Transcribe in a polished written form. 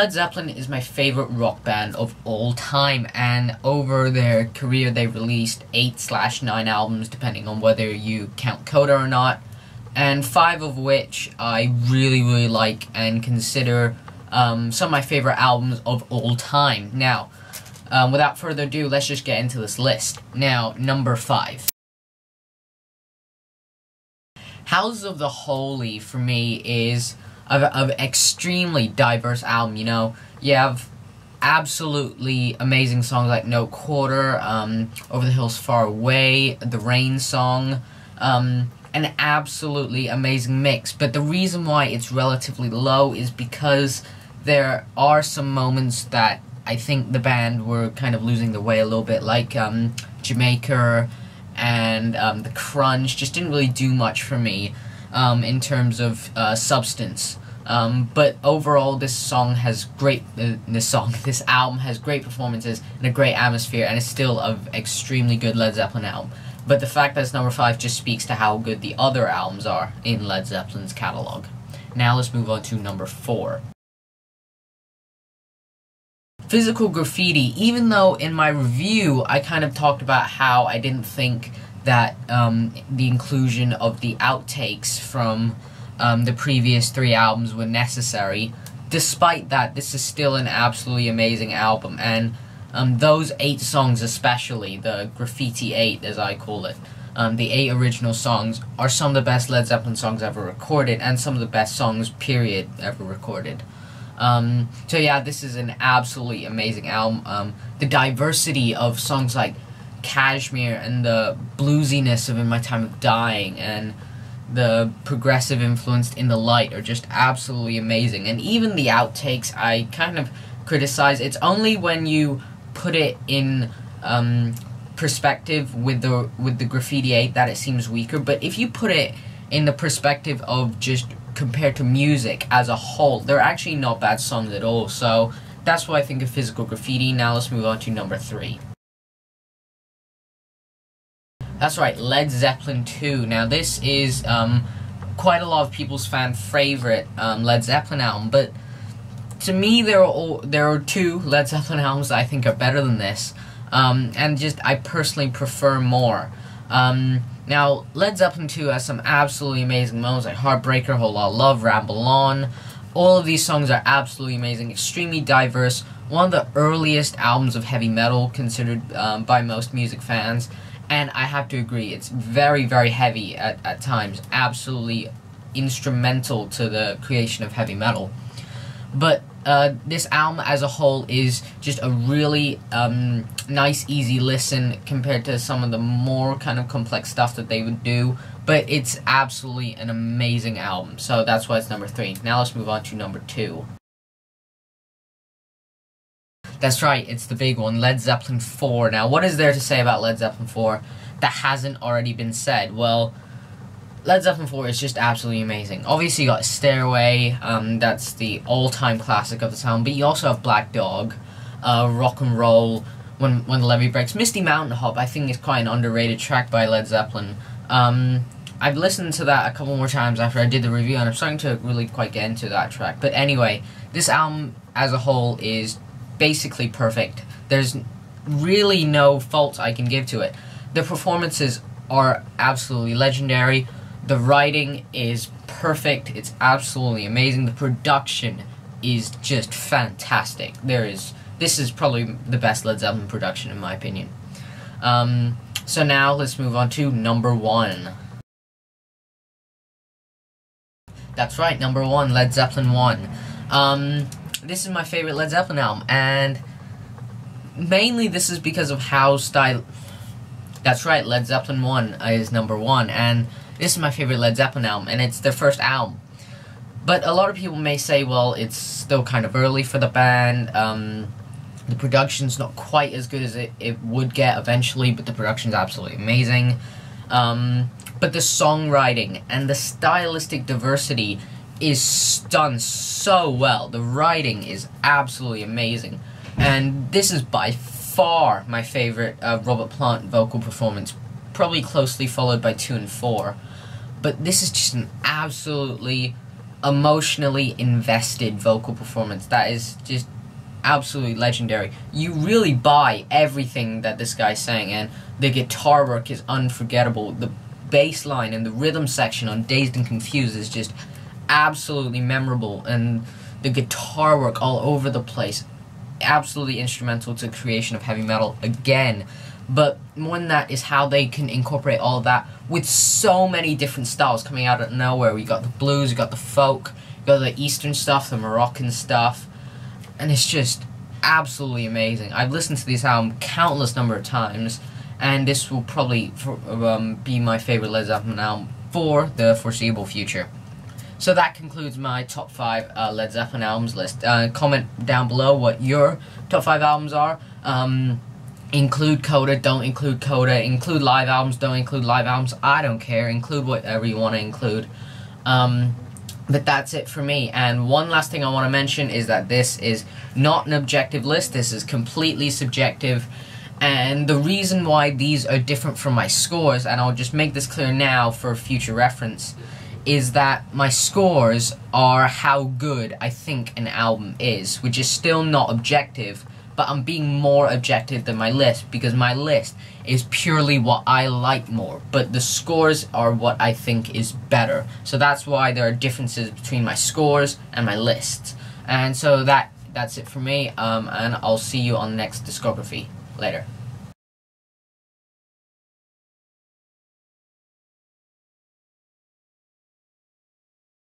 Led Zeppelin is my favorite rock band of all time, and over their career they released 8/9 albums, depending on whether you count Coda or not, and 5 of which I really like and consider some of my favorite albums of all time. Now, without further ado, let's just get into this list. Now, number 5. Houses of the Holy, for me, is an extremely diverse album. You know, you have absolutely amazing songs like No Quarter, Over the Hills Far Away, the Rain song, an absolutely amazing mix. But the reason why it's relatively low is because there are some moments that I think the band were kind of losing their way a little bit, like Jamaica and The Crunch just didn't really do much for me in terms of substance. But overall, this album has great performances and a great atmosphere, and it's still an extremely good Led Zeppelin album. But the fact that it's number 5 just speaks to how good the other albums are in Led Zeppelin's catalog. Now let's move on to number 4. Physical Graffiti. Even though in my review I kind of talked about how I didn't think that the inclusion of the outtakes from the previous 3 albums were necessary, despite that, this is still an absolutely amazing album, and those 8 songs especially, the Graffiti 8 as I call it, the 8 original songs, are some of the best Led Zeppelin songs ever recorded, and some of the best songs, period, ever recorded. So yeah, this is an absolutely amazing album. The diversity of songs like Cashmere and the bluesiness of In My Time of Dying and the progressive influence In the Light are just absolutely amazing. And even the outtakes I kind of criticize. It's only when you put it in perspective with the Graffiti 8 that it seems weaker, but if you put it in the perspective of just compared to music as a whole, they're actually not bad songs at all. So that's what I think of Physical Graffiti. Now let's move on to number 3. That's right, Led Zeppelin 2. Now this is quite a lot of people's fan favorite Led Zeppelin album, but to me there are 2 Led Zeppelin albums that I think are better than this, and just I personally prefer more. Now, Led Zeppelin 2 has some absolutely amazing moments like Heartbreaker, Whole Lotta Love, Ramble On. All of these songs are absolutely amazing, extremely diverse, one of the earliest albums of heavy metal considered by most music fans, and I have to agree, it's very heavy at times, absolutely instrumental to the creation of heavy metal. But this album as a whole is just a really nice, easy listen compared to some of the more kind of complex stuff that they would do. But it's absolutely an amazing album, so that's why it's number 3. Now let's move on to number 2. That's right, it's the big one, Led Zeppelin 4. Now, what is there to say about Led Zeppelin 4 that hasn't already been said? Well, Led Zeppelin 4 is just absolutely amazing. Obviously, you got Stairway, that's the all-time classic of the album, but you also have Black Dog, Rock and Roll, When the Levee Breaks. Misty Mountain Hop, I think, is quite an underrated track by Led Zeppelin. I've listened to that a couple more times after I did the review, and I'm starting to really quite get into that track. But anyway, this album as a whole is basically perfect. There's really no faults I can give to it. The performances are absolutely legendary. The writing is perfect. It's absolutely amazing. The production is just fantastic. This is probably the best Led Zeppelin production in my opinion. So now let's move on to number 1. That's right, number 1, Led Zeppelin 1. This is my favorite Led Zeppelin album, and mainly this is because of how That's right, Led Zeppelin 1 is number 1, and this is my favorite Led Zeppelin album, and it's their first album. But a lot of people may say, well, it's still kind of early for the band, the production's not quite as good as it would get eventually, but the production's absolutely amazing. But the songwriting and the stylistic diversity is done so well. The writing is absolutely amazing, and this is by far my favorite Robert Plant vocal performance, probably closely followed by 2 and 4. But this is just an absolutely emotionally invested vocal performance that is just absolutely legendary. You really buy everything that this guy's saying, and the guitar work is unforgettable. The bass line and the rhythm section on Dazed and Confused is just absolutely memorable, and the guitar work all over the place, absolutely instrumental to the creation of heavy metal again. But more than that is how they can incorporate all of that with so many different styles coming out of nowhere. We got the blues, we got the folk, we got the Eastern stuff, the Moroccan stuff, and it's just absolutely amazing. I've listened to this album countless number of times, and this will probably be my favorite Led Zeppelin album for the foreseeable future. So that concludes my top 5 Led Zeppelin albums list. Comment down below what your top 5 albums are. Include Coda, don't include Coda, include live albums, don't include live albums, I don't care, include whatever you want to include. But that's it for me. And one last thing I want to mention is that this is not an objective list, this is completely subjective. And the reason why these are different from my scores, and I'll just make this clear now for future reference, is that my scores are how good I think an album is, which is still not objective, but I'm being more objective than my list, because my list is purely what I like more, but the scores are what I think is better. So that's why there are differences between my scores and my lists. And so that's it for me, and I'll see you on the next discography. Later.